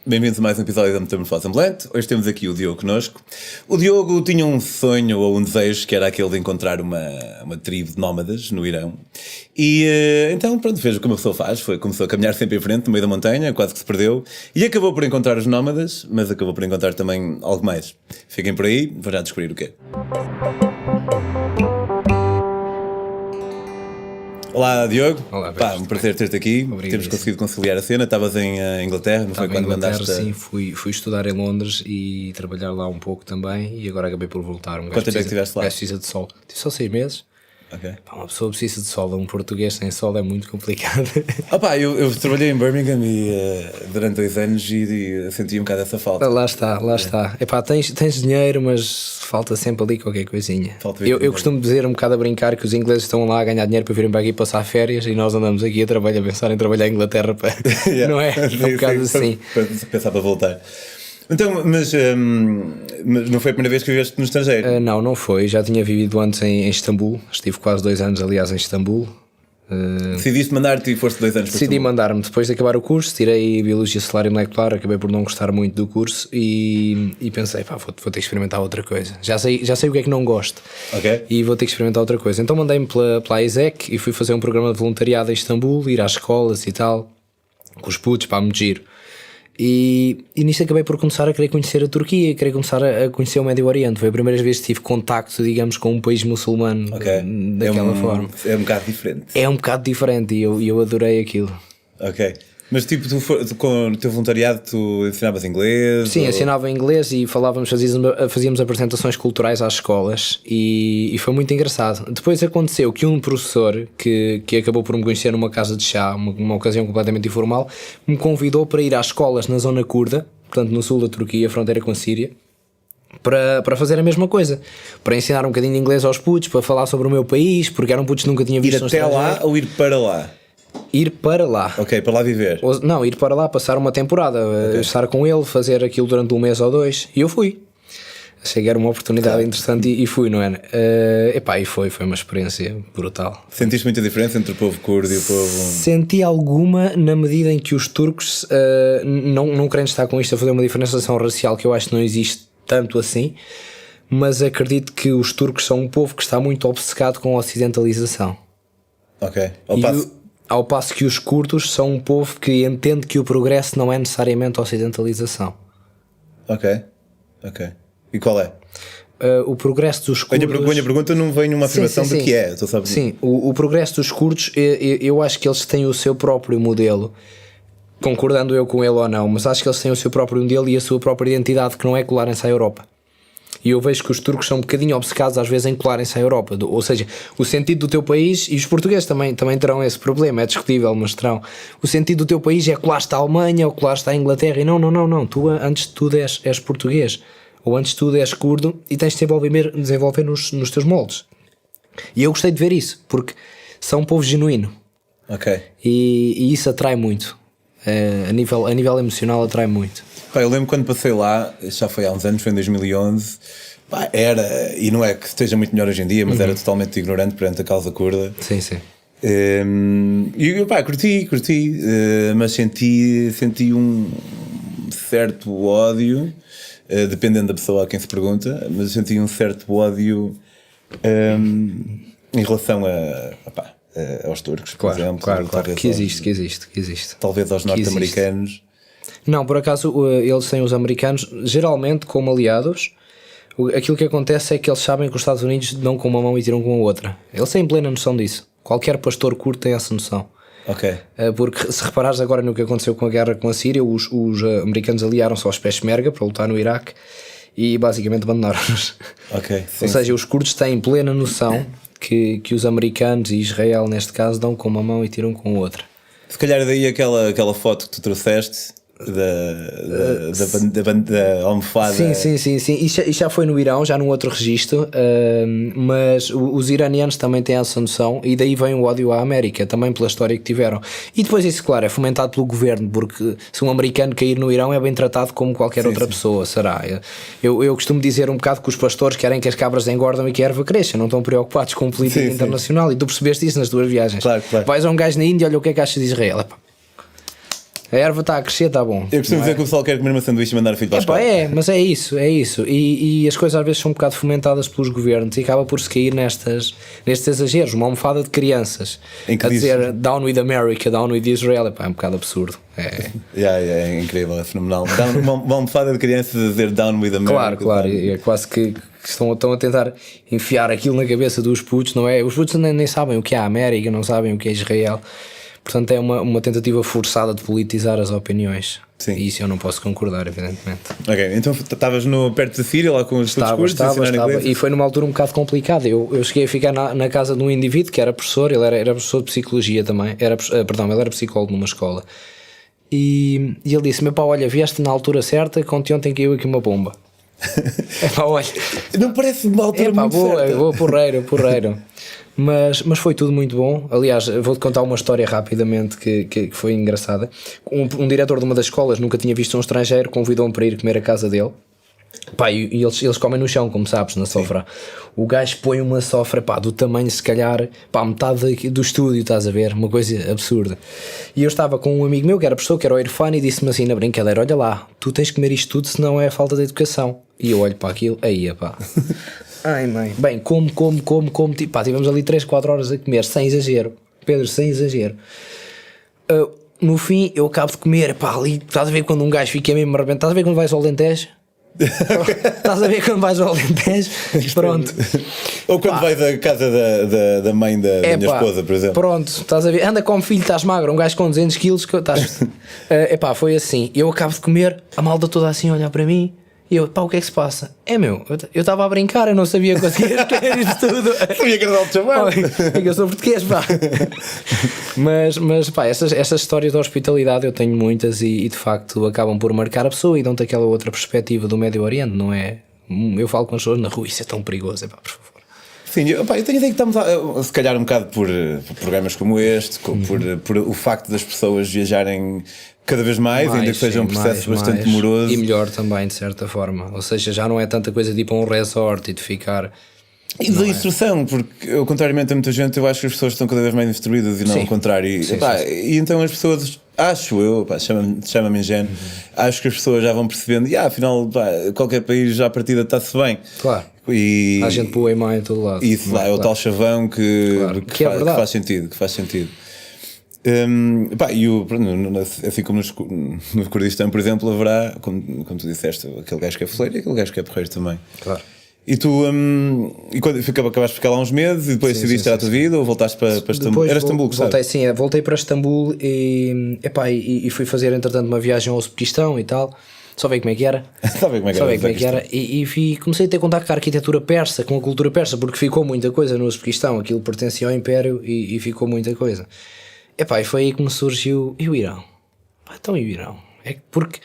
Bem-vindos a mais um episódio da Metamorfose Ambulante. Hoje temos aqui o Diogo connosco. O Diogo tinha um sonho ou um desejo que era aquele de encontrar uma tribo de nómadas no Irão. E então, pronto, fez o que uma pessoa faz. Começou a caminhar sempre em frente, no meio da montanha, quase que se perdeu. E acabou por encontrar os nómadas, mas acabou por encontrar também algo mais. Fiquem por aí, vou já descobrir o quê. Olá, Diogo. Olá, Pá, um prazer ter-te aqui. Temos conseguido conciliar a cena. Estavas em Inglaterra, não foi quando mandaste? Sim, fui estudar em Londres e trabalhar lá um pouco também. E agora acabei por voltar. Quanto tempo é que estiveste lá? Precisa de sol. Tive só 6 meses. Okay. Pá, uma pessoa precisa de sol. Um português sem sol é muito complicado. Opa, eu trabalhei em Birmingham durante 2 anos e senti um bocado essa falta. Lá está. Epá, tens dinheiro, mas falta sempre ali qualquer coisinha. Eu costumo dizer um bocado a brincar que os ingleses estão lá a ganhar dinheiro para virem para aqui passar férias e nós andamos aqui a pensar em trabalhar em Inglaterra para... Não é? É um bocado assim. Para pensar para voltar. Então, mas não foi a primeira vez que viveste no estrangeiro? Não foi. Já tinha vivido antes em Istambul. Estive quase 2 anos, aliás, em Istambul. Decidiste mandar-te e foste 2 anos para Decidi mandar-me depois de acabar o curso. Tirei Biologia Celular e Molecular. Acabei por não gostar muito do curso e pensei, pá, vou ter que experimentar outra coisa. Já sei o que é que não gosto. Okay. E vou ter que experimentar outra coisa. Então mandei-me pela ISEC e fui fazer um programa de voluntariado em Istambul, ir às escolas e tal, com os putos, pá, muito giro. E nisso acabei por começar a querer conhecer a Turquia, querer começar a conhecer o Médio Oriente. Foi a primeira vez que tive contacto, digamos, com um país muçulmano. Daquela forma. É um bocado diferente. É um bocado diferente e eu adorei aquilo. Ok. Mas tipo, com o teu voluntariado tu ensinavas inglês? Sim, ensinava inglês e fazíamos apresentações culturais às escolas e foi muito engraçado. Depois aconteceu que um professor que acabou por me conhecer numa casa de chá, uma ocasião completamente informal, me convidou para ir às escolas na zona curda, portanto no sul da Turquia, fronteira com a Síria, para fazer a mesma coisa, para ensinar um bocadinho de inglês aos putos, para falar sobre o meu país, porque eram putos que nunca tinha visto. Ir até lá ou ir para lá? Ir para lá. Ok, para lá viver. Não, ir para lá, passar uma temporada, estar com ele, fazer aquilo durante 1 mês ou 2. E eu fui. Achei que era uma oportunidade interessante e fui, não é? E foi uma experiência brutal. Sentiste muita diferença entre o povo curdo e o povo... Senti alguma na medida em que os turcos, não querendo estar com isto a fazer uma diferenciação racial que eu acho que não existe tanto assim, mas acredito que os turcos são um povo que está muito obcecado com a ocidentalização. Ok. Ao passo que os curdos são um povo que entende que o progresso não é necessariamente a ocidentalização. Ok. E qual é? O progresso dos curdos... A minha pergunta não vem numa afirmação de que é. Sim, o progresso dos curdos, eu acho que eles têm o seu próprio modelo, concordando eu com ele ou não, mas acho que eles têm o seu próprio modelo e a sua própria identidade, que não é colarem-se à Europa. E eu vejo que os turcos são um bocadinho obcecados às vezes em colarem-se à Europa, ou seja, o sentido do teu país, e os portugueses também terão esse problema, é discutível, mas terão. O sentido do teu país é colar-te à Alemanha ou colar-te à Inglaterra, e não, tu antes de tudo és português, ou antes de tudo és curdo e tens de desenvolver nos teus moldes. E eu gostei de ver isso, porque são um povo genuíno. Ok. E isso atrai muito, a nível emocional atrai muito. Pá, eu lembro quando passei lá, já foi há uns anos, foi em 2011, pá, e não é que esteja muito melhor hoje em dia, mas era totalmente ignorante perante a causa curda. Sim. E pá, curti, mas senti um certo ódio, dependendo da pessoa a quem se pergunta, mas senti um certo ódio em relação aos turcos, por exemplo. Claro, que existe. Talvez aos norte-americanos. Não, por acaso eles têm os americanos geralmente como aliados. Aquilo que acontece é que eles sabem que os Estados Unidos dão com uma mão e tiram com a outra. Eles têm plena noção disso. Qualquer pastor curto tem essa noção. Ok. Porque se reparares agora no que aconteceu com a guerra com a Síria, os americanos aliaram-se aos Peshmerga para lutar no Iraque e basicamente abandonaram-nos. Ok. Ou seja, os curdos têm plena noção que os americanos e Israel neste caso dão com uma mão e tiram com a outra. Se calhar daí aquela foto que tu trouxeste da almofada. Sim. Isso já foi no Irão, já num outro registro, mas os iranianos também têm essa noção e daí vem o ódio à América, também pela história que tiveram. E depois isso, claro, é fomentado pelo governo, porque se um americano cair no Irão é bem tratado como qualquer outra pessoa, será? Eu costumo dizer um bocado que os pastores querem que as cabras engordam e que a erva cresça, não estão preocupados com política internacional, e tu percebeste isso nas tuas viagens. Claro. Vais a um gajo na Índia, olha o que é que achas de Israel. A erva está a crescer, está bom. Eu costumo dizer que o pessoal quer comer uma sanduíche e mandar o filho para a escola. Mas é isso. E as coisas às vezes são um bocado fomentadas pelos governos e acaba por se cair nestes exageros. Uma almofada de crianças a dizer down with America, down with Israel, é um bocado absurdo. É incrível, é fenomenal. Uma almofada de crianças a dizer down with America. Claro, é quase que estão a tentar enfiar aquilo na cabeça dos putos, não é? Os putos nem sabem o que é a América, não sabem o que é Israel. Portanto, é uma tentativa forçada de politizar as opiniões. Sim. E isso eu não posso concordar, evidentemente. Ok, então estavas perto da Síria, lá com os cursos? Estava. E foi numa altura um bocado complicada. Eu cheguei a ficar na casa de um indivíduo que era professor, ele era professor de psicologia também. Ele era psicólogo numa escola. E ele disse: meu pá, olha, vieste na altura certa, ontem caiu aqui uma bomba. Olha. Não parece uma altura muito certa. Vou porreiro. Mas foi tudo muito bom. Aliás, vou-te contar uma história rapidamente que foi engraçada. Um diretor de uma das escolas nunca tinha visto um estrangeiro, convidou-me para ir comer à casa dele. Pá, e eles comem no chão, como sabes, na sofra. Sim. O gajo põe uma sofra, pá, do tamanho, se calhar, pá, metade do estúdio, estás a ver? Uma coisa absurda. E eu estava com um amigo meu que era professor, que era o Irfan, e disse-me assim na brincadeira: olha lá, tu tens que comer isto tudo, senão é falta de educação. E eu olho para aquilo, aí, pá. Ai, mãe. Bem, como. Pá, tivemos ali 3-4 horas a comer, sem exagero. Pedro, sem exagero. No fim, eu acabo de comer, pá, ali, estás a ver quando um gajo fica mesmo arrebentado? Estás a ver quando vais ao Alentejo? Estás a ver quando vais ao Alentejo? Pronto. Ou quando vais à casa da mãe da minha esposa, por exemplo. Pronto, estás a ver? Anda como filho, estás magro, um gajo com 200 quilos. Foi assim. Eu acabo de comer, a malta toda assim a olhar para mim. E eu, pá, o que é que se passa? Eu estava a brincar, eu não sabia conseguir escrever isto tudo. Sabia que era de chamar. Eu sou português, pá. Mas pá, essas histórias de hospitalidade eu tenho muitas e de facto acabam por marcar a pessoa e dão-te aquela outra perspectiva do Médio Oriente, não é? Eu falo com as pessoas na rua, isso é tão perigoso, pá, por favor. Sim, eu tenho a ideia que estamos se calhar um bocado por programas como este, por o facto das pessoas viajarem cada vez mais, ainda que seja um processo bastante demoroso. E melhor também, de certa forma. Ou seja, já não é tanta coisa de ir para um resort e de ficar... E da instrução, porque eu, contrariamente a muita gente, eu acho que as pessoas estão cada vez mais instruídas e não ao contrário. E então as pessoas, acho eu, chama-me ingênuo, acho que as pessoas já vão percebendo, afinal, qualquer país já à partida está-se bem. Claro. E há gente boa e má em todo lado. Isso lá, é o tal chavão que faz sentido. Assim como no Kurdistão, por exemplo, haverá, como tu disseste, aquele gajo que é foleiro e aquele gajo que é porreiro também. Claro. E tu quando acabaste de ficar lá uns meses e depois decidiste tirar a tua vida ou voltaste para Istambul? Era Istambul, que voltei, voltei para Istambul e fui fazer entretanto uma viagem ao Uzbequistão e tal. Só ver como é que era. E comecei a ter contato com a arquitetura persa, com a cultura persa, porque ficou muita coisa no Uzbequistão. Aquilo pertencia ao Império e ficou muita coisa. E foi aí que me surgiu. E o Irão? Então, e o Irão? É porque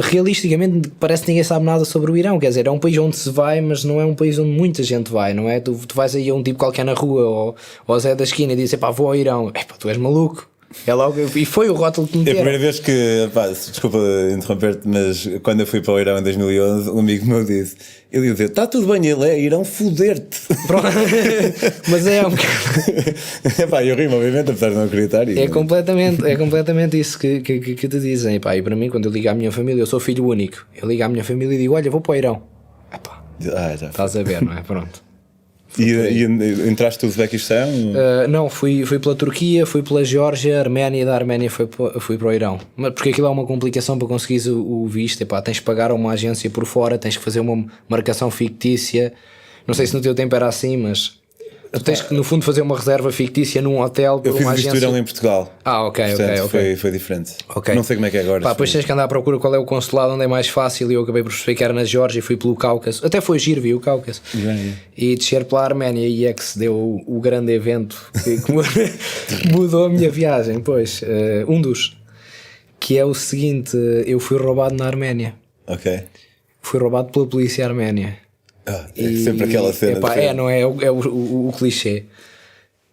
realisticamente parece que ninguém sabe nada sobre o Irão. Quer dizer, é um país onde se vai, mas não é um país onde muita gente vai, não é? Tu vais aí a um tipo qualquer na rua ou ao Zé da esquina e dizes: vou ao Irão. Tu és maluco. É logo, e foi o rótulo que me deram. É a primeira vez que, desculpa interromper-te, mas quando eu fui para o Irão em 2011, um amigo meu disse: ele ia dizer, está tudo bem, ele é Irão, foder-te. Mas é um bocado. Eu rimo, obviamente, apesar de não acreditar. É completamente isso que te dizem. E para mim, quando eu ligo à minha família, eu sou filho único. Eu ligo à minha família e digo: olha, vou para o Irão. Estás a ver, não é? Pronto. E entraste no Uzbequistão? Não, fui pela Turquia, fui pela Geórgia, Arménia, da Arménia fui para o Irão. Mas porque aquilo é uma complicação para conseguires o visto. Tens que pagar a uma agência por fora, tens que fazer uma marcação fictícia. Não sei se no teu tempo era assim, mas tu tens que no fundo fazer uma reserva fictícia num hotel por uma agência. Eu fiz o Irão em Portugal. Ok. Foi diferente. Não sei como é que é agora. Depois tens que andar à procura qual é o consulado onde é mais fácil, e eu acabei por perceber que era na Geórgia e fui pelo Cáucaso. Até foi giro, vi o Cáucaso. E descer pela Arménia, e é que se deu o grande evento que mudou a minha viagem. Um dos, que é o seguinte: eu fui roubado na Arménia. Fui roubado pela polícia arménia. Sempre aquela cena. Não é? É o clichê.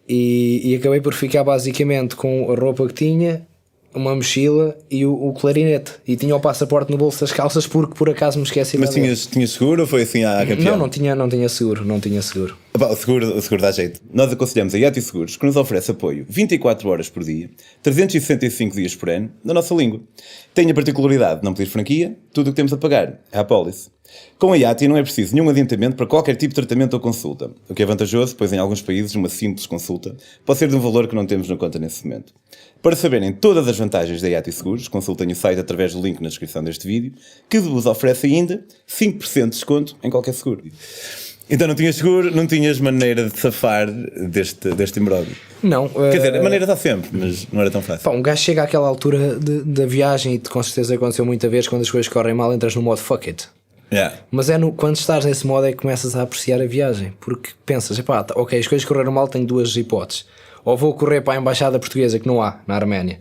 E acabei por ficar basicamente com a roupa que tinha uma mochila e o clarinete. E tinha o passaporte no bolso das calças porque por acaso me esqueci. Mas tinhas seguro ou foi assim à campeã? Não tinha seguro. Opa, o seguro dá jeito. Nós aconselhamos a Yati Seguros, que nos oferece apoio 24 horas por dia, 365 dias por ano, na nossa língua. Tem a particularidade de não pedir franquia, tudo o que temos a pagar é a apólice. Com a Yati não é preciso nenhum adiantamento para qualquer tipo de tratamento ou consulta, o que é vantajoso, pois em alguns países uma simples consulta pode ser de um valor que não temos na conta nesse momento. Para saberem todas as vantagens da Yati Seguros, consultem o site através do link na descrição deste vídeo, que vos oferece ainda 5% de desconto em qualquer seguro. Então não tinhas seguro, não tinhas maneira de safar deste imbróglio? Não. Quer dizer, a maneira está sempre, mas não era tão fácil. Pá, um gajo chega àquela altura da viagem e com certeza aconteceu muita vez, quando as coisas correm mal entras no modo fuck it. Yeah. Mas quando estás nesse modo é que começas a apreciar a viagem, porque pensas, epá, ok, as coisas correram mal, tenho duas hipóteses: ou vou correr para a embaixada portuguesa, que não há na Arménia,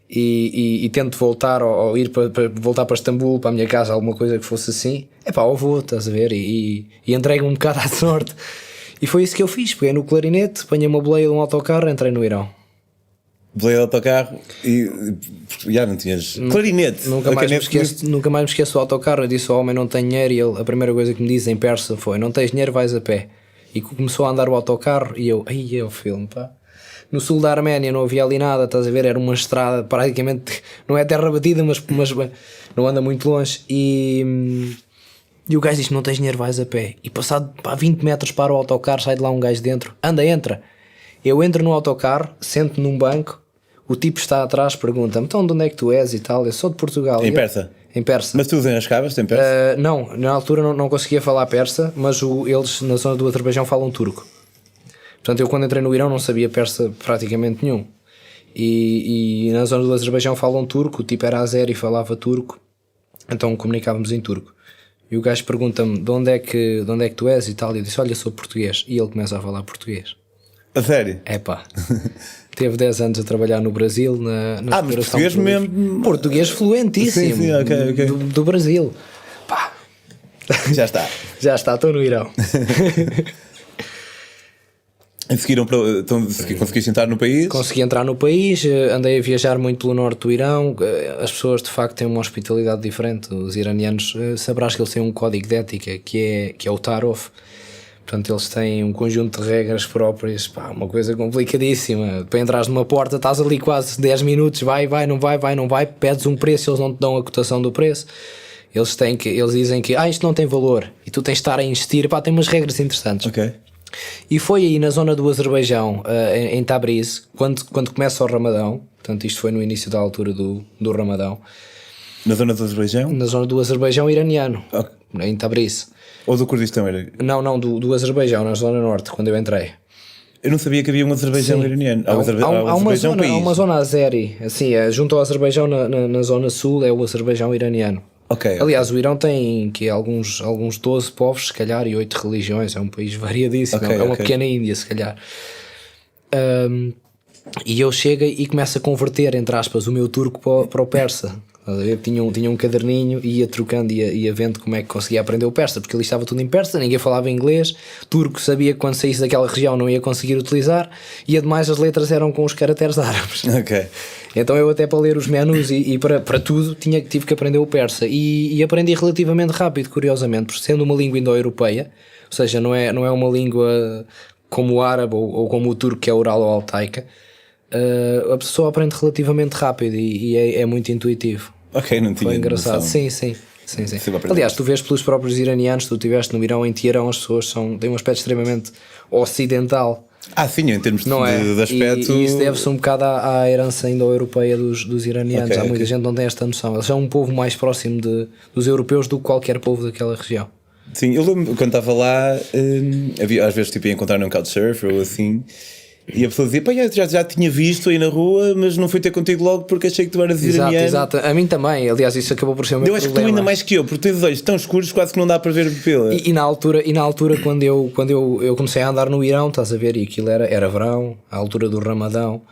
e tento voltar, ou ir voltar para Istambul, para a minha casa, alguma coisa que fosse assim, epá, ou vou, estás a ver, e entrego um bocado à sorte. E foi isso que eu fiz, peguei no clarinete, apanhei uma boleia de um autocarro, entrei no Irão. Boleia de autocarro e já não tinhas clarinete. Nunca mais me esqueço do autocarro. Eu disse ao homem: não tenho dinheiro. E ele, a primeira coisa que me diz em persa foi: não tens dinheiro, vais a pé. E começou a andar o autocarro e eu, aí é o filme, pá. No sul da Arménia não havia ali nada, estás a ver, era uma estrada praticamente, não é terra batida, mas não anda muito longe. E o gajo diz: não tens dinheiro, vais a pé. E passado 20 metros para o autocarro, sai de lá um gajo dentro: entra. Eu entro no autocarro, sento num banco, o tipo está atrás, pergunta-me: então de onde é que tu és e tal? Eu sou de Portugal. Em persa? Em persa. Mas tu desenrascavas em persa? Não, na altura não conseguia falar persa, mas eles na zona do Azerbaijão falam turco. Portanto, eu quando entrei no Irão não sabia persa praticamente nenhum. E na zona do Azerbaijão falam turco, o tipo era azeri e falava turco, então comunicávamos em turco. E o gajo pergunta-me: de onde é que tu és e tal? E eu disse: olha, sou português. E ele começa a falar português. A sério? É pá. Teve 10 anos a trabalhar no Brasil na mas português mesmo. Português fluentíssimo. Sim, ok. Do Brasil. Pá. Já está. Já está, estou no Irão. Então, conseguiste entrar no país? Consegui entrar no país, andei a viajar muito pelo norte do Irão. As pessoas de facto têm uma hospitalidade diferente. Os iranianos, sabrás que eles têm um código de ética que é o Tarof. Portanto, eles têm um conjunto de regras próprias, pá, uma coisa complicadíssima. Para entrares numa porta, estás ali quase 10 minutos, vai, não vai, pedes um preço, eles não te dão a cotação do preço. Eles dizem que isto não tem valor e tu tens de estar a insistir, pá, tem umas regras interessantes. Ok. E foi aí na zona do Azerbaijão, em Tabriz, quando começa o Ramadão. Portanto, isto foi no início da altura do Ramadão. Na zona do Azerbaijão? Na zona do Azerbaijão iraniano, okay. Em Tabriz. Ou do Kurdistão era? Não, do Azerbaijão, na zona norte, quando eu entrei. Eu não sabia que havia um Azerbaijão iraniano. Há uma zona azeri, assim, junto ao Azerbaijão na zona sul é o Azerbaijão iraniano. Okay, aliás, o Irão tem alguns 12 povos, se calhar, e 8 religiões. É um país variadíssimo, é uma pequena Índia, se calhar. E eu chego e começo a converter, entre aspas, o meu turco para o persa. Eu tinha um caderninho e ia trocando e ia vendo como é que conseguia aprender o persa, porque ali estava tudo em persa, ninguém falava inglês. Turco sabia que quando saísse daquela região não ia conseguir utilizar, e ademais as letras eram com os caracteres árabes. Okay. Então eu até para ler os menus e para tudo tive que aprender o persa, e aprendi relativamente rápido, curiosamente, porque sendo uma língua indo-europeia, ou seja, não é uma língua como o árabe ou como o turco, que é oral ou altaica. A pessoa aprende relativamente rápido e é muito intuitivo. Ok, não tinha. Foi engraçado, sim. Aliás, tu vês pelos próprios iranianos, tu estiveste no Irão, em Teherão, as pessoas têm um aspecto extremamente ocidental. Sim, em termos de aspecto. E isso deve-se um bocado à herança indo-europeia dos iranianos. Há muita gente que não tem esta noção. Eles são um povo mais próximo dos europeus do que qualquer povo daquela região. Sim, eu lembro quando estava lá, havia, às vezes tipo, ia encontrar um couchsurfer ou assim. E a pessoa dizia: pá, já tinha visto aí na rua, mas não fui ter contigo logo porque achei que tu eras iraniano. Exato, a mim também. Aliás, isso acabou por ser o meu problema. Eu acho que tu ainda mais que eu, porque tens os olhos tão escuros quase que não dá para ver pela. E na altura quando eu comecei a andar no Irão, estás a ver, e aquilo era verão, à altura do Ramadão,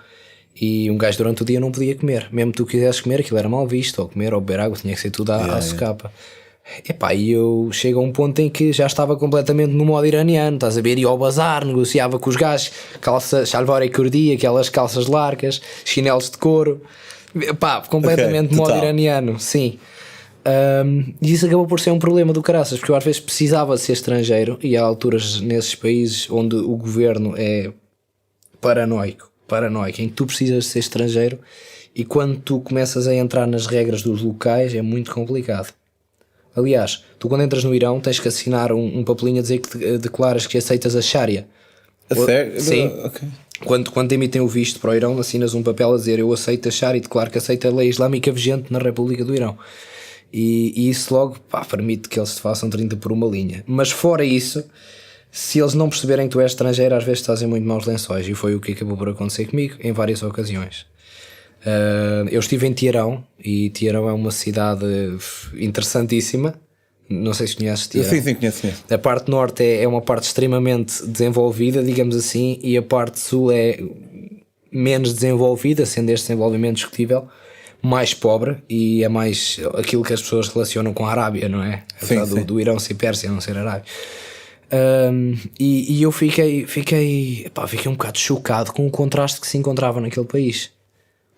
e um gajo durante o dia não podia comer. Mesmo que tu quisesses comer, aquilo era mal visto, ou comer ou beber água, tinha que ser tudo à socapa. Epá, e eu chego a um ponto em que já estava completamente no modo iraniano, estás a ver, ia ao bazar, negociava com os gajos, calça shalvar e kurdi, aquelas calças largas, chinelos de couro, Pá, completamente Ok, modo total. iraniano, sim. E isso acabou por ser um problema do caraças, porque eu às vezes precisava de ser estrangeiro e há alturas nesses países onde o governo é paranoico, em que tu precisas de ser estrangeiro e quando tu começas a entrar nas regras dos locais é muito complicado. Aliás, tu quando entras no Irão tens que assinar um papelinho a dizer que declaras que aceitas a Sharia. A sério? Sim. Ok. Quando te emitem o visto para o Irão, assinas um papel a dizer eu aceito a Sharia e declaro que aceito a lei islâmica vigente na República do Irão. E isso logo permite que eles te façam 30 por uma linha. Mas fora isso, se eles não perceberem que tu és estrangeiro, às vezes estás em muito maus lençóis. E foi o que acabou por acontecer comigo em várias ocasiões. Eu estive em Teherão e Teherão é uma cidade interessantíssima. Não sei se conheces Teherão. Sim, conheço. A parte norte é uma parte extremamente desenvolvida, digamos assim, e a parte sul é menos desenvolvida, sendo este desenvolvimento discutível, mais pobre, e é mais aquilo que as pessoas relacionam com a Arábia, não é? Apesar do Irão ser Pérsia, não ser Arábia. E eu fiquei um bocado chocado com o contraste que se encontrava naquele país.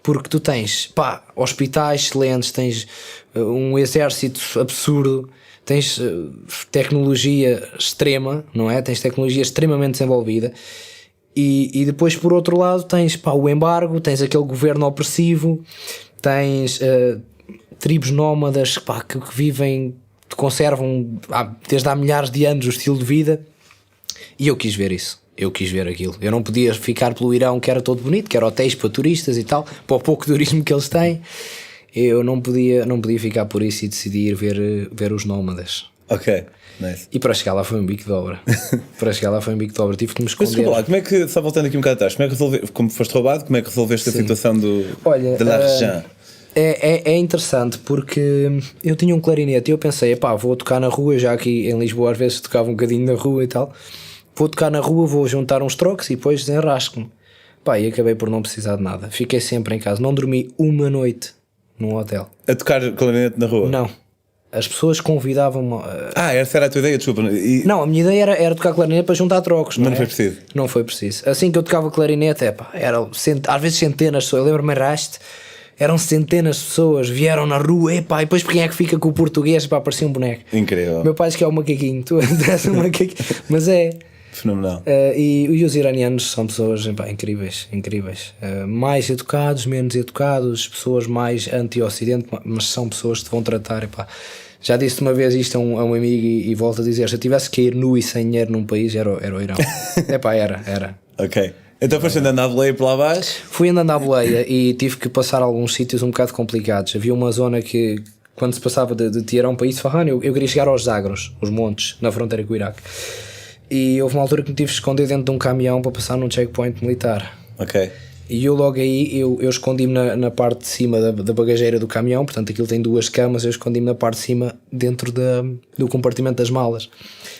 Porque tu tens hospitais excelentes, tens um exército absurdo, tens tecnologia extrema, não é? Tens tecnologia extremamente desenvolvida e depois por outro lado tens o embargo, tens aquele governo opressivo, tens tribos nómadas que vivem, conservam desde há milhares de anos o estilo de vida, e eu quis ver isso. Eu quis ver aquilo. Eu não podia ficar pelo Irão, que era todo bonito, que era hotéis para turistas e tal, para o pouco turismo que eles têm. Eu não podia ficar por isso e decidi ir ver os Nómadas. Ok, nice. E para chegar lá foi um bico de obra. Tive que me esconder. Mas desculpa lá, como é que, só voltando aqui um bocado atrás, como foste roubado, como é que resolveste a situação de l'argent? É interessante porque eu tinha um clarinete e eu pensei, vou tocar na rua, já aqui em Lisboa às vezes tocava um bocadinho na rua e tal. Vou tocar na rua, vou juntar uns trocos e depois desenrasco-me. E acabei por não precisar de nada. Fiquei sempre em casa. Não dormi uma noite num hotel. A tocar clarinete na rua? Não. As pessoas convidavam-me... essa era a tua ideia, desculpa. Não, a minha ideia era tocar clarinete para juntar trocos. Não foi preciso? Não foi preciso. Assim que eu tocava clarinete, era às vezes centenas de pessoas. Eu lembro-me eram centenas de pessoas, vieram na rua, e depois quem é que fica com o português? Parecia um boneco. Incrível. Meu pai diz que é um macaquinho, tu és um macaquinho. Mas é... Fenomenal. E os iranianos são pessoas incríveis. Mais educados, menos educados, pessoas mais anti-ocidente, mas são pessoas que te vão tratar. Já disse uma vez isto a um amigo e volto a dizer: se eu tivesse que ir nu e sem dinheiro num país, era o Irão. Era. Ok. Então foste andando à boleia por lá abaixo? Fui andando à boleia e tive que passar alguns sítios um bocado complicados. Havia uma zona que, quando se passava de Teherão para Isfahan, eu queria chegar aos Zagros, os montes, na fronteira com o Iraque. E houve uma altura que me tive que esconder dentro de um caminhão para passar num checkpoint militar. Ok. E eu logo aí, eu escondi-me na parte de cima da bagageira do caminhão, portanto aquilo tem 2 camas, eu escondi-me na parte de cima dentro do compartimento das malas.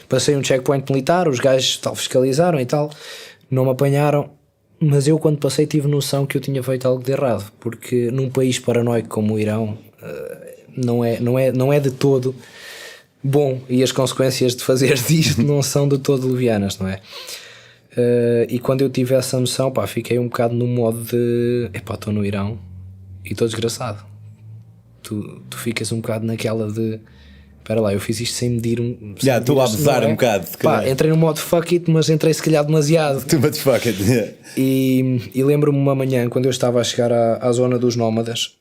Passei um checkpoint militar, os gajos fiscalizaram e tal, não me apanharam, mas eu quando passei tive noção que eu tinha feito algo de errado, porque num país paranoico como o Irão não é de todo bom, e as consequências de fazer disto não são de todo levianas, não é? E quando eu tive essa noção, fiquei um bocado no modo de estou no Irão e estou desgraçado. Tu ficas um bocado naquela de espera lá, eu fiz isto sem medir estou a abusar um bocado. Entrei no modo fuck it, mas entrei se calhar demasiado. Too much fuck it, yeah. E lembro-me uma manhã quando eu estava a chegar à zona dos Nómadas,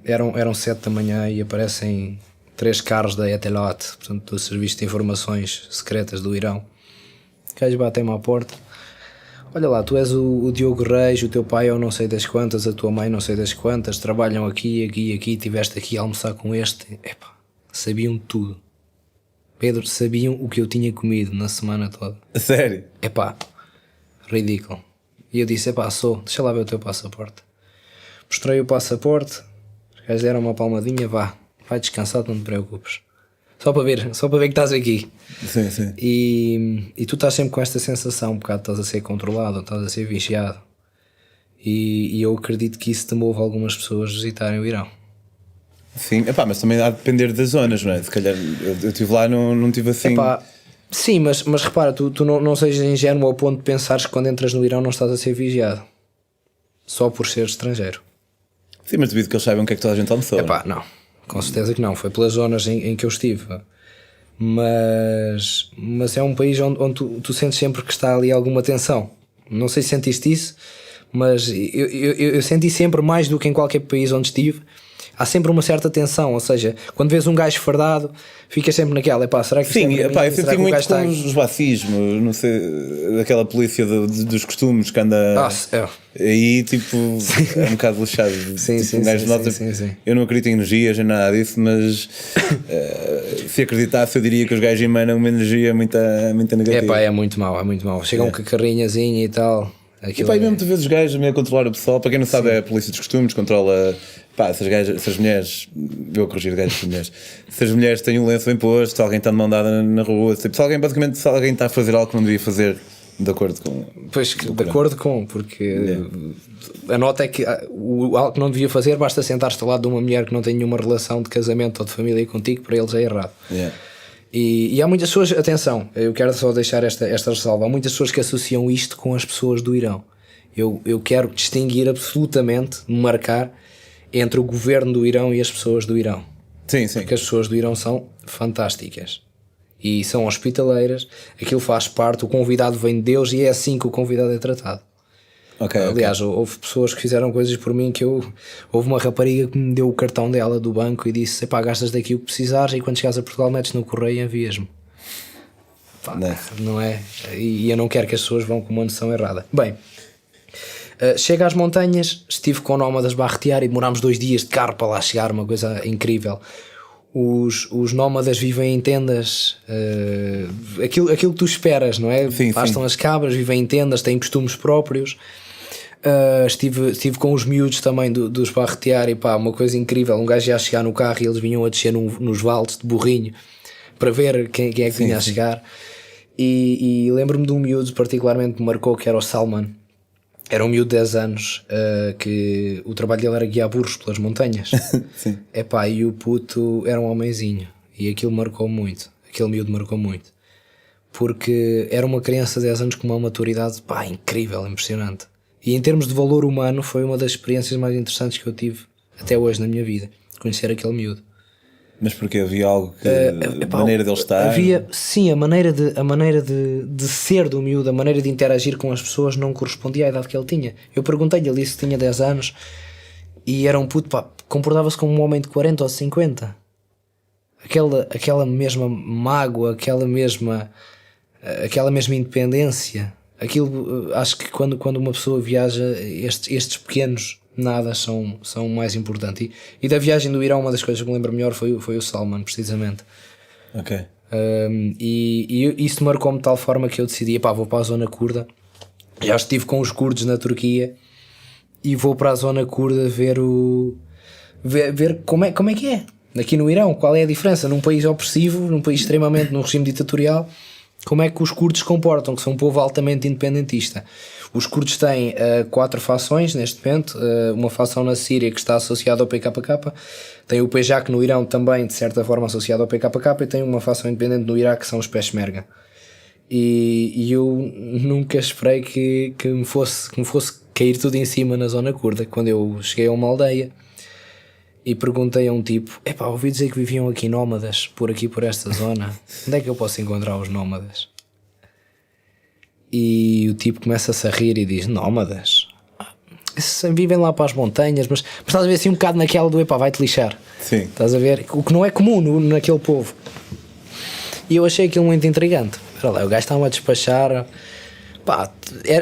eram 7 da manhã e aparecem 3 carros da Etelot, portanto do Serviço de Informações Secretas do Irão. O gajo batem-me à porta: olha lá, tu és o Diogo Reis, o teu pai é o não sei das quantas, a tua mãe não sei das quantas, trabalham aqui, estiveste aqui a almoçar com este. Sabiam tudo. Pedro, sabiam o que eu tinha comido na semana toda. A sério? Ridículo. E eu disse: deixa lá ver o teu passaporte. Mostrei o passaporte, os gajos deram uma palmadinha, vai descansar, não te preocupes. Só para ver que estás aqui. Sim. E tu estás sempre com esta sensação, um bocado estás a ser controlado, estás a ser vigiado. E eu acredito que isso te move algumas pessoas a visitarem o Irão. Sim, mas também há de depender das zonas, não é? Se calhar eu estive lá, não tive assim. Sim, mas repara, tu não sejas ingênuo ao ponto de pensares que quando entras no Irão não estás a ser vigiado. Só por ser estrangeiro. Sim, mas devido que eles saibam o que é que toda a gente almoçou. Epá, não, com certeza que não, foi pelas zonas em que eu estive. Mas é um país onde tu sentes sempre que está ali alguma tensão. Não sei se sentiste isso, mas eu senti sempre, mais do que em qualquer país onde estive, há sempre uma certa tensão. Ou seja, quando vês um gajo fardado, ficas sempre naquela, será que sim, é para eu senti muito com os racismos, não sei, daquela polícia dos costumes que anda aí, tipo, é um bocado lixado. Sim, Tipo, sim. Eu não acredito em energias nem nada disso, mas se acreditasse, eu diria que os gajos emanam uma energia muito negativa. É muito mau, chegam com a carrinhazinha e tal. E pá, e mesmo tu vês os gajos a meio controlar o pessoal. Para quem não sabe, é a polícia dos costumes, controla. Pá, se as mulheres, vou corrigir gajos e mulheres, se as mulheres têm um lenço bem posto, se alguém está de mão dada na rua, se alguém está a fazer algo que não devia fazer, de acordo com. Pois, de acordo com, porque a nota é que algo que não devia fazer, basta sentar-te ao lado de uma mulher que não tem nenhuma relação de casamento ou de família contigo, para eles é errado. E há muitas pessoas, atenção, eu quero só deixar esta ressalva, há muitas pessoas que associam isto com as pessoas do Irão. Eu quero distinguir absolutamente, marcar entre o governo do Irão e as pessoas do Irão. Sim. Porque as pessoas do Irão são fantásticas e são hospitaleiras, aquilo faz parte, o convidado vem de Deus e é assim que o convidado é tratado. Aliás, houve pessoas que fizeram coisas por mim houve uma rapariga que me deu o cartão dela do banco e disse, gastas daqui o que precisares e quando chegares a Portugal metes no correio e envias-me. Não é? E eu não quero que as pessoas vão com uma noção errada. Bem, chego às montanhas, estive com nómadas barretear e demorámos 2 dias de carro para lá chegar, uma coisa incrível. Os nómadas vivem em tendas, aquilo que tu esperas, não é? Pastam as cabras, vivem em tendas, têm costumes próprios. Estive com os miúdos também dos barretear e pá, uma coisa incrível, um gajo ia a chegar no carro e eles vinham a descer nos vales de burrinho para ver quem é que vinha a chegar. E lembro-me de um miúdo particularmente que me marcou, que era o Salman. Era um miúdo de 10 anos, que o trabalho dele era guiar burros pelas montanhas. Epá, e o puto era um homenzinho e aquilo marcou muito, aquele miúdo marcou muito, porque era uma criança de 10 anos com uma maturidade incrível, impressionante. E em termos de valor humano foi uma das experiências mais interessantes que eu tive até hoje na minha vida, conhecer aquele miúdo. Mas porque havia algo que a maneira dele estar? Havia, sim, a maneira de ser do miúdo, a maneira de interagir com as pessoas não correspondia à idade que ele tinha. Eu perguntei-lhe, ele disse que tinha 10 anos e era um puto, comportava-se como um homem de 40 ou 50. Aquela mesma mágoa, aquela mesma independência. Aquilo, acho que quando uma pessoa viaja, estes pequenos nadas são mais importantes. E da viagem do Irão, uma das coisas que me lembro melhor foi o Salman, precisamente. E isso marcou-me de tal forma que eu decidi, vou para a zona curda. Já estive com os curdos na Turquia e vou para a zona curda ver como é que é aqui no Irão, qual é a diferença num país opressivo, num país extremamente, num regime ditatorial. Como é que os curdos se comportam, que são um povo altamente independentista. Os curdos têm 4 fações neste momento, uma fação na Síria que está associada ao PKK, tem o PJAK no Irão também de certa forma associado ao PKK e tem uma fação independente no Iraque que são os Peshmerga. E eu nunca esperei que me fosse cair tudo em cima na zona curda. Quando eu cheguei a uma aldeia e perguntei a um tipo, ouvi dizer que viviam aqui nómadas por esta zona, onde é que eu posso encontrar os nómadas? E o tipo começa-se a rir e diz, nómadas? Vivem lá para as montanhas, mas estás a ver assim um bocado naquela do vai-te lixar. Sim. Estás a ver? O que não é comum naquele povo. E eu achei aquilo muito intrigante. Olha lá, o gajo estava a despachar,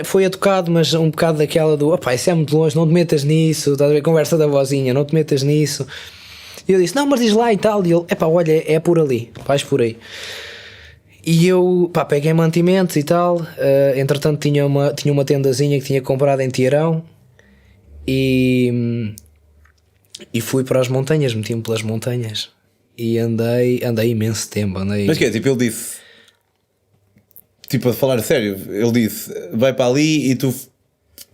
foi educado, mas um bocado daquela do isso é muito longe, não te metas nisso, estás a ver? Conversa da vozinha, não te metas nisso. E eu disse, não, mas diz lá e tal. E ele, olha, é por ali, vais por aí. E eu, peguei mantimentos e tal. Entretanto tinha uma tendazinha que tinha comprado em Teherão e fui para as montanhas, meti-me pelas montanhas e andei imenso tempo. Mas que é, tipo, ele disse, tipo, a falar a sério, ele disse, vai para ali e tu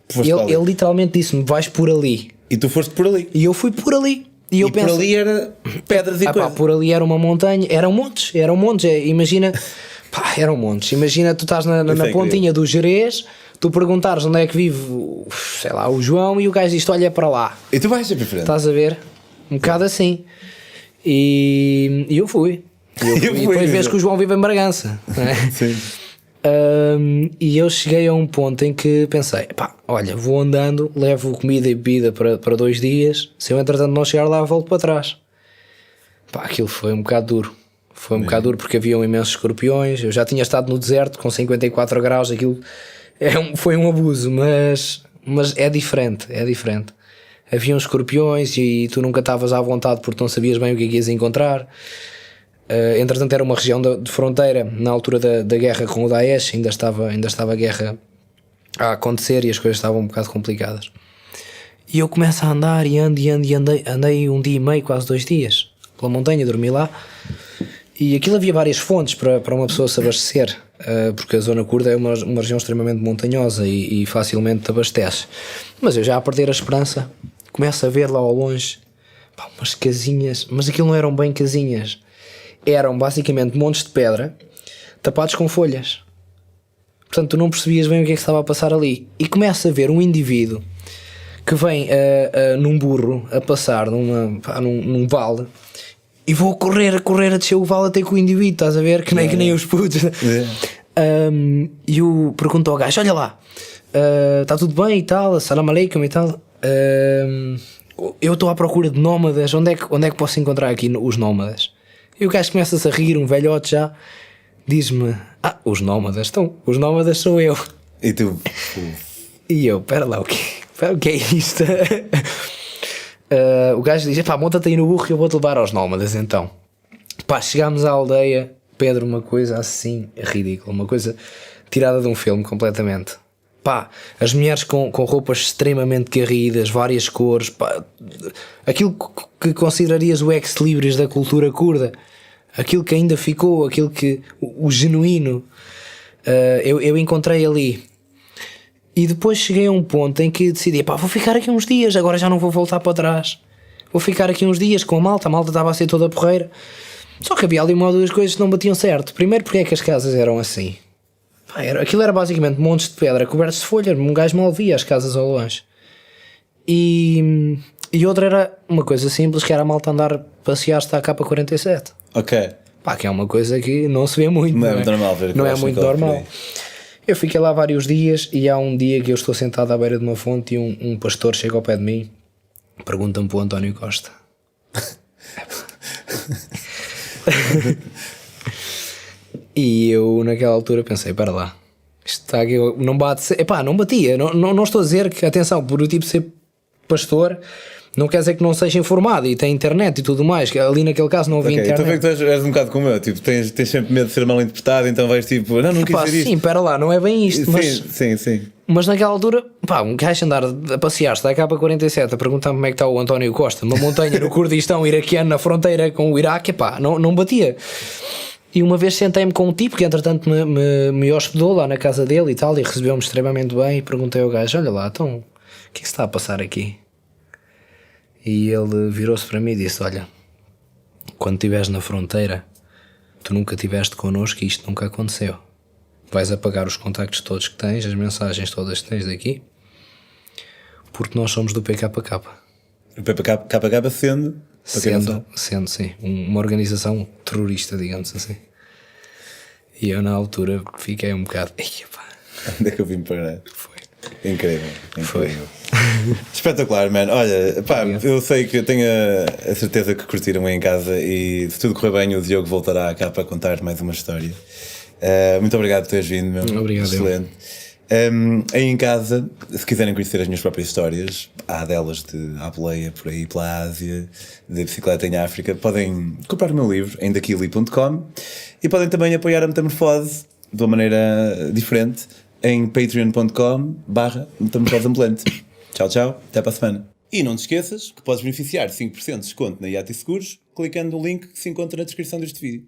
foste para ali. Ele literalmente disse-me, vais por ali. E tu foste por ali. E eu fui por ali. E eu por ali era pedras e coisas. Por ali era uma montanha, eram montes. Imagina, eram montes. Imagina, tu estás na pontinha do Gerês, tu perguntares onde é que vive, sei lá, o João, e o gajo diz: olha para lá. E tu vais sempre em frente. Estás a ver? Um bocado assim. E eu fui. E depois vês que o João vive em Bragança. Não é? Sim. E eu cheguei a um ponto em que pensei: pá, olha, vou andando, levo comida e bebida para 2 dias. Se eu entretanto não chegar lá, volto para trás. Pá, aquilo foi um bocado duro. Foi um bocado duro porque haviam imensos escorpiões. Eu já tinha estado no deserto com 54 graus. Aquilo foi um abuso, mas é diferente. É diferente. Haviam escorpiões e tu nunca estavas à vontade porque não sabias bem o que ias encontrar. Entretanto era uma região de fronteira. Na altura da guerra com o Daesh ainda estava a guerra a acontecer e as coisas estavam um bocado complicadas. E eu começo a andar e andei 1 dia e meio, quase 2 dias pela montanha, dormi lá. E aquilo havia várias fontes para uma pessoa se abastecer, porque a zona curda é uma região extremamente montanhosa e facilmente te abastece. Mas eu já a perder a esperança, começo a ver lá ao longe, pá, umas casinhas, mas aquilo não eram bem casinhas, eram basicamente montes de pedra tapados com folhas. Portanto, tu não percebias bem o que é que estava a passar ali. E começo a ver um indivíduo que vem num burro a passar num vale. E vou a descer o vale até com o indivíduo, estás a ver? Que nem os putos. E eu pergunto ao gajo: olha lá, está tudo bem e tal, salam aleikum e tal. Eu estou à procura de nómadas, onde é que posso encontrar aqui os nómadas? E o gajo começa-se a rir, um velhote já, diz-me: os nómadas, então, os nómadas sou eu. E tu? E eu: pera lá, o que é isto? O gajo diz: pá, monta-te aí no burro que eu vou-te levar aos nómadas. Então, pá, chegámos à aldeia, Pedro, uma coisa assim ridícula, uma coisa tirada de um filme completamente. Pá, as mulheres com roupas extremamente garridas, várias cores, pá, aquilo que considerarias o ex-libris da cultura curda, aquilo que ainda ficou, aquilo que o genuíno, eu encontrei ali. E depois cheguei a um ponto em que decidi: pá, vou ficar aqui uns dias, agora já não vou voltar para trás. Vou ficar aqui uns dias com a malta estava a ser toda porreira. Só que havia ali 1 ou 2 coisas que não batiam certo. Primeiro, porque é que as casas eram assim? Pá, aquilo era basicamente montes de pedra cobertos de folha, um gajo mal via as casas ao longe. E outra era uma coisa simples, que era a malta andar a passear-se à K47. Ok. Pá, que é uma coisa que não se vê muito. Não é muito normal ver. Não é muito normal. Eu fiquei lá vários dias e há um dia que eu estou sentado à beira de uma fonte e um pastor chega ao pé de mim, pergunta-me para o António Costa. E eu naquela altura pensei: para lá, isto está aqui, não bate. Epá, não batia, não estou a dizer que, atenção, por o tipo ser pastor não quer dizer que não seja informado e tem internet e tudo mais, que ali naquele caso não havia internet. Então vê que tu és um bocado como eu, tipo, tens sempre medo de ser mal interpretado, então vais tipo, não quis dizer isto. Sim, pera lá, não é bem isto. Sim. Mas naquela altura, pá, um gajo andar a passear-se da K47 a perguntar-me como é que está o António Costa, uma montanha no Kurdistão iraquiano na fronteira com o Iraque, pá, não batia. E uma vez sentei-me com um tipo que entretanto me hospedou lá na casa dele e tal, e recebeu-me extremamente bem, e perguntei ao gajo: olha lá, então, o que é que se está a passar aqui? E ele virou-se para mim e disse: olha, quando estiveres na fronteira, tu nunca estiveste connosco e isto nunca aconteceu. Vais apagar os contactos todos que tens, as mensagens todas que tens daqui, porque nós somos do PKK. O PKK sendo, sim, uma organização terrorista, digamos assim. E eu na altura fiquei um bocado: onde é que eu vim parar? Foi. Incrível. Foi. Espetacular, man. Olha, pá, eu sei que eu tenho a certeza que curtiram aí em casa e se tudo correr bem o Diogo voltará cá para contar mais uma história. Muito obrigado por teres vindo, meu. Obrigado. Excelente. Aí em casa, se quiserem conhecer as minhas próprias histórias, há delas de APOIA por aí pela Ásia, de bicicleta em África, podem comprar o meu livro em daquili.com e podem também apoiar a Metamorfose de uma maneira diferente em patreon.com/Metamorfose Ambulante. Tchau, até para a semana. E não te esqueças que podes beneficiar de 5% de desconto na IAT Seguros clicando no link que se encontra na descrição deste vídeo.